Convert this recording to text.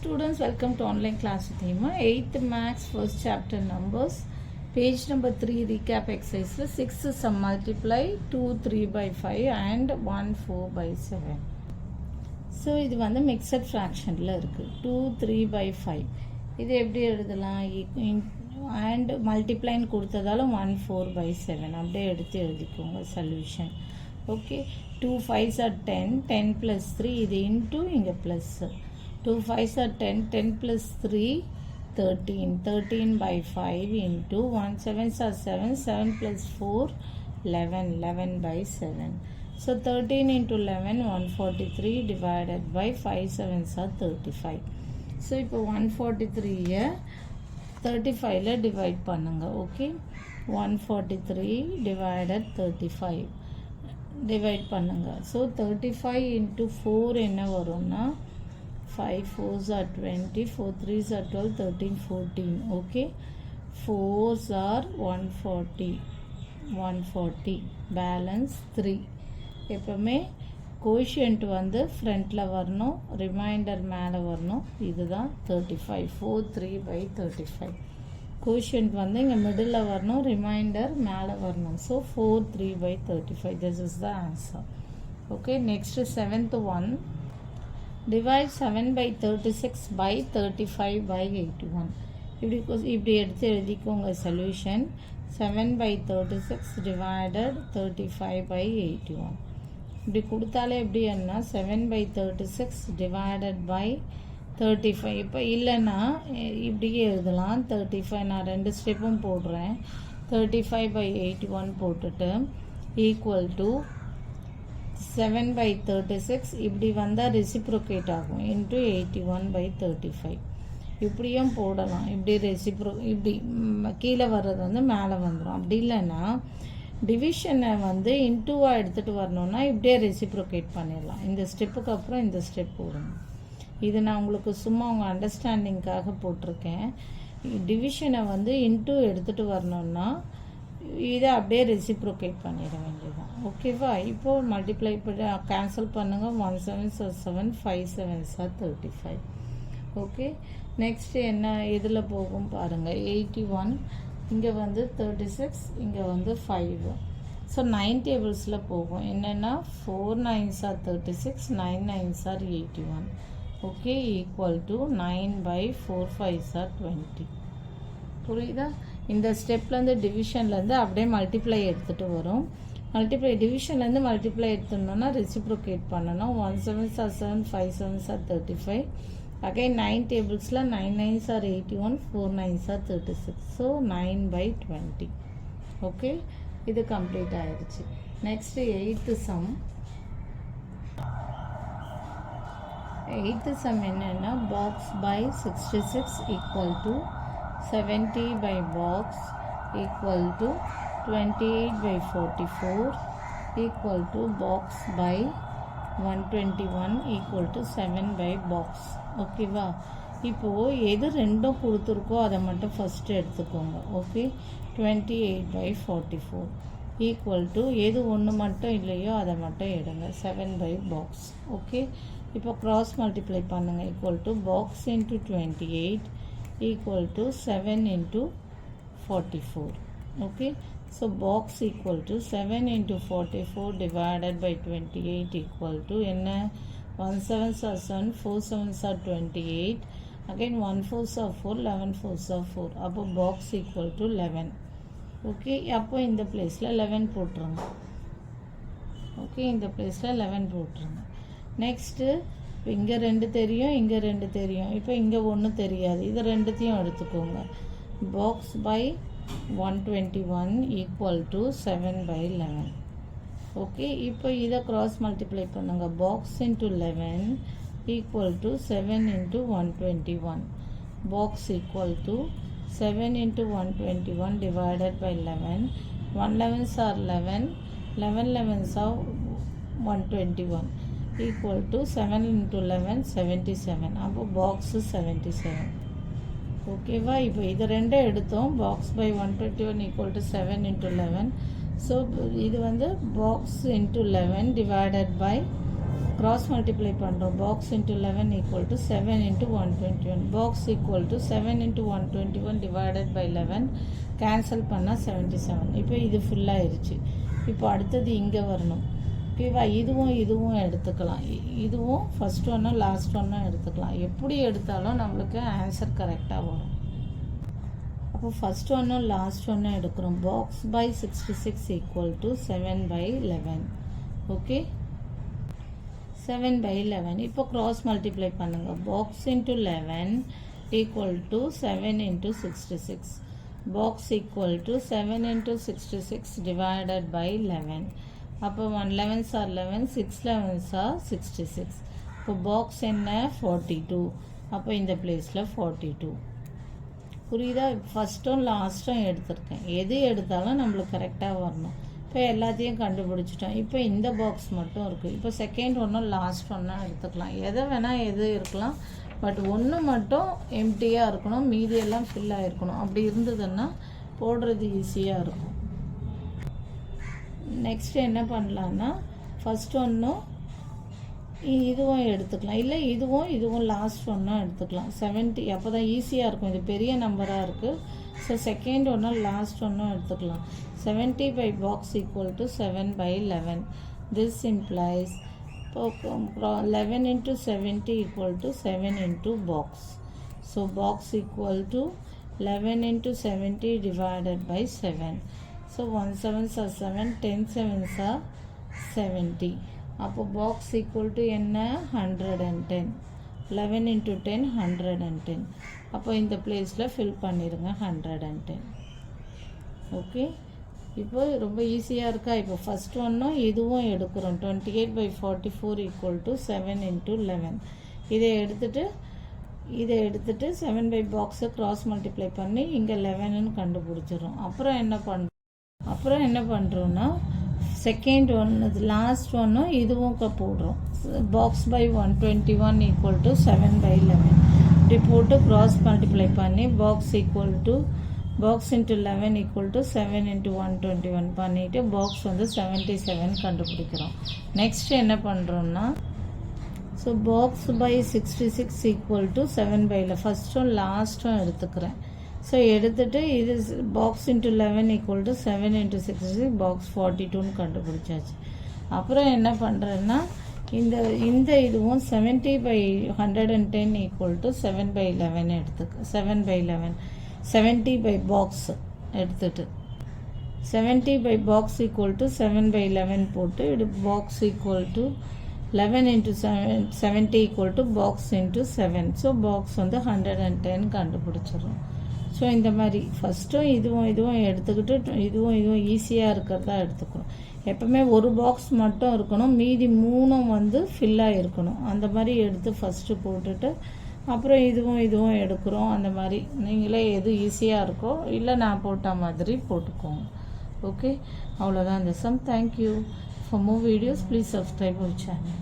students, welcome to online class with Hima. 8th max first chapter numbers, page number 3 recap exercise. 6 sum multiply 2 3 by 5 and 1 4 by 7. So இது வந்து mixed fractionல இருக்கு 2 3 by 5. இது எப்படி எழுதலாம்? and multiply கொடுத்ததால 1 4 by 7 அப்படியே எடுத்து எழுதிக்கோங்க solution. Okay, 2 5s are 10, 10 plus 3 இது into இங்க plus 2 5s are 10, 10 plus 3 13, 13 by 5 into 1 7s are 7, 7 plus 4 11, 11 by 7. So 13 into 11 143 divided by 5 7s are 35. So இப்போ 143 35ல divide பண்ணுங்க. Okay, 143 divided 35 divide பண்ணுங்க. So 35 into 4 என்ன வரும்னா 5 4s are 20, 4 3s are 12, 13 14. Okay, 4s are 140 balance 3. எப்பவுமே quotient வந்து ஃப்ரண்ட்டில் வரணும், reminder மேலே வரணும். இதுதான் 35 4 3 by 35. கோஷியன்ட் வந்து இங்கே மிடில் வரணும், ரிமைண்டர் மேலே வரணும். So 4 3 by 35. This is the answer. Okay, next 7th one. Divide 7 by 36 by 35 by 81. இப்படி எடுத்து எழுதிக்கோங்க சொல்யூஷன். 7 by 36 divided 35 by 81. இப்படி கொடுத்தாலே எப்படி என்ன 7 by 36 divided by 35. இப்போ இல்லைன்னா இப்படியே எழுதலாம் 35. நான் 2 ஸ்டெப்பும் போடுறேன். 35 by 81 போட்டுட்டு ஈக்குவல் டு 7 by 36 இப்படி வந்தால் ரெசிப்ரோகேட் ஆகும் இன்ட்டு 81 by 35. இப்படியும் போடலாம். இப்படி இப்படி கீழே வர்றது வந்து மேலே வந்துடும். அப்படி இல்லைன்னா டிவிஷனை வந்து இன்டூவாக எடுத்துகிட்டு வரணுன்னா இப்படியே ரெசிப்ரோகேட் பண்ணிடலாம். இந்த ஸ்டெப்புக்கு அப்புறம் இந்த ஸ்டெப் போடணும். இது நான் உங்களுக்கு சும்மா உங்கள் அண்டர்ஸ்டாண்டிங்காக போட்டிருக்கேன். டிவிஷனை வந்து இன்டூ எடுத்துகிட்டு வரணுன்னா இதை அப்படியே ரெசிப்ரோகேட் பண்ணிட வேண்டியதான். ஓகேவா? இப்போது மல்டிப்ளை பண்ணி கேன்சல் பண்ணுங்கள். 1 7s are 7, 5 7s are 35. Okay, next என்ன இதில் போகும் பாருங்கள். 81 இங்கே வந்து 36, இங்கே வந்து 5. ஸோ 9 டேபிள்ஸில் போகும். என்னென்னா 4 9s are 36, 9 9s are 81. Okay, equal to 9 by 4 5s are 20. புரியுதா? இந்த ஸ்டெப்லேருந்து டிவிஷன்லேருந்து அப்படியே மல்டிப்ளை எடுத்துகிட்டு வரும். டிவிஷன்லேருந்து மல்டிப்ளை எடுத்துட்டோம்னா ரெசிப்ரோகேட் பண்ணணும். 1 7s are 7, 5 7s are 35. Again 9 tablesல 9 9s are 81, 4 9s are 36. So 9 by 20. Okay, இது கம்ப்ளீட் ஆயிடுச்சு. Next 8th sum. 8th sum என்னன்னா box by 66 equal to 70 by box equal to 28 by 44 equal to box by 121 equal to 7 by box. ஓகேவா? இப்போது எது ரெண்டும் கொடுத்துருக்கோ அதை மட்டும் first எடுத்துக்கோங்க. ஓகே, 28 by 44 ஈக்குவல் டு எது ஒன்று மட்டும் இல்லையோ அதை மட்டும் எடுங்க. 7 by box. ஓகே, இப்போ க்ராஸ் மல்டிப்ளை பண்ணுங்கள். Equal to box into 28 equal to 7 into 44. Okay, so box equal to 7 into 44 divided by 28 equal to என்ன 1 7s are 7, 4 7s are 28. Again 1 4s are 4, 11 4s are 4. அப்போ box equal to 11. Okay, அப்போ இந்த பிளேஸில் 11 போட்டுருங்க. Okay, இந்த பிளேஸில் 11 போட்டுருங்க. Next இங்கே 2 தெரியும், இங்கே 2 தெரியும். இப்போ இங்கே ஒன்றும் தெரியாது. இது ரெண்டுத்தையும் எடுத்துக்கோங்க. Box by 121 equal to 7 by 11. Okay, இப்போ இதை க்ராஸ் மல்டிப்ளை பண்ணுங்க. Box into 11 equal to 7 into 121. Box equal to 7 into 121 divided by 11. 1 11s are 11, 11 11s are 121 equal to 7 into 11 77. அப்போ பாக்ஸு 77. ஓகேவா? இப்போ இது ரெண்டும் எடுத்தோம். Box by 121 equal to 7 into 11. So இது வந்து box into 11 divided by cross multiply பண்ணுறோம். box into 11 equal to 7 into 121. box equal to 7 into 121 divided by 11 cancel பண்ணால் 77. இப்போ இது ஃபுல்லாகிருச்சு. இப்போ அடுத்தது இங்கே வரணும். ஓகேவா? இதுவும் எடுத்துக்கலாம். இதுவும் ஃபஸ்ட் ஒன்றும் லாஸ்ட் ஒன்றும் எடுத்துக்கலாம். எப்படி எடுத்தாலும் நம்மளுக்கு ஆன்சர் கரெக்டாக வரும். அப்போ ஃபஸ்ட் ஒன்றும் லாஸ்ட் ஒன்றும் எடுக்கிறோம். Box by 66 equal to 7 by 11. Okay, 7 by 11. இப்போ க்ராஸ் மல்டிப்ளை பண்ணுங்கள். Box into 11 equal to 7 into 66. Box equal to 7 into 66 divided by 11. அப்போ 1 11s are 11, 6 11s are 66. இப்போ பாக்ஸ் என்ன 42. அப்போ இந்த பிளேஸில் 42. புரியுதா? ஃபஸ்ட்டும் லாஸ்ட்டும் எடுத்திருக்கேன். எது எடுத்தாலும் நம்மளுக்கு கரெக்டாக வரணும். இப்போ எல்லாத்தையும் கண்டுபிடிச்சிட்டோம். இப்போ இந்த பாக்ஸ் மட்டும் இருக்குது. இப்போ செகண்ட் ஒன்றும் லாஸ்ட் ஒன்றும் எடுத்துக்கலாம். எதை வேணால் எது இருக்கலாம். பட் ஒன்று மட்டும் எம்டியாக இருக்கணும், மீதியெல்லாம் ஃபில் ஆகிருக்கணும். அப்படி இருந்ததுன்னா போடுறது ஈஸியாக இருக்கும். நெக்ஸ்ட் என்ன பண்ணலான்னா ஃபஸ்ட் ஒன்றும் இதுவும் எடுத்துக்கலாம். இல்லை இதுவும் லாஸ்ட் ஒன்றும் எடுத்துக்கலாம். 70. அப்போ தான் ஈஸியாக இருக்கும். இது பெரிய நம்பராக இருக்குது. ஸோ செகண்ட் ஒன்றும் லாஸ்ட் ஒன்றும் எடுத்துக்கலாம். 70 by box equal to 7 by 11. This implies 11 into 70 equal to 7 into box. So box equal to 11 into 70 divided by 7. So 1 7s are 7, 10 7s are 70. அப்போ பாக்ஸ் ஈக்குவல் டு என்ன 110. 11 into 10 110. அப்போ இந்த பிளேஸில் fill பண்ணிடுங்க 110. Okay, இப்போ ரொம்ப ஈஸியாக இருக்கா? இப்போ ஃபஸ்ட் ஒன்றும் இதுவும் எடுக்கிறோம். 28 by 44 equal to 7 into 11. இதை எடுத்துட்டு 7 by பாக்ஸை க்ராஸ் மல்டிப்ளை பண்ணி இங்கே 11ன்னு கண்டுபிடிச்சிடும். அப்புறம் என்ன பண்ணுறோன்னா செகண்ட் ஒன்று லாஸ்ட் ஒன்றும் இதுவும் போடுறோம். Box by 121 equal to 7 by 11. இப்படி போட்டு க்ராஸ் மல்டிப்ளை பண்ணி box into 11 equal to 7 into 121 பண்ணிவிட்டு பாக்ஸ் வந்து 77 கண்டுபிடிக்கிறோம். நெக்ஸ்ட் என்ன பண்ணுறோன்னா so box by 66 equal to 7 by 11. ஃபஸ்ட்டும் லாஸ்ட்டும் எடுத்துக்கிறேன். ஸோ எடுத்துகிட்டு இது box into 11 equal to 7 into 66 box 42ன்னு கண்டுபிடிச்சாச்சு. அப்புறம் என்ன பண்ணுறேன்னா இந்த இதுவும் 70 by 110 equal to 7 by 11 7 by 11 70 by box எடுத்துட்டு 70 by box equal to 7 by 11 போட்டு இது box equal to 11 into 70 equal to box into 7. So box வந்து 110 கண்டுபிடிச்சிடும். ஸோ இந்த மாதிரி ஃபஸ்ட்டும் இதுவும் எடுத்துக்கிட்டு இதுவும் ஈஸியாக இருக்கிறதா எடுத்துக்கணும். எப்போவுமே ஒரு பாக்ஸ் மட்டும் இருக்கணும், மீதி 3 வந்து ஃபில்லாக இருக்கணும். அந்த மாதிரி எடுத்து ஃபஸ்ட்டு போட்டுட்டு அப்புறம் இதுவும் எடுக்கிறோம். அந்த மாதிரி நீங்களே எது ஈஸியாக இருக்கோ இல்லை நான் போட்ட மாதிரி போட்டுக்கோங்க. ஓகே, அவ்வளோதான் இந்த sum. Thank you. For more videos please subscribe our channel.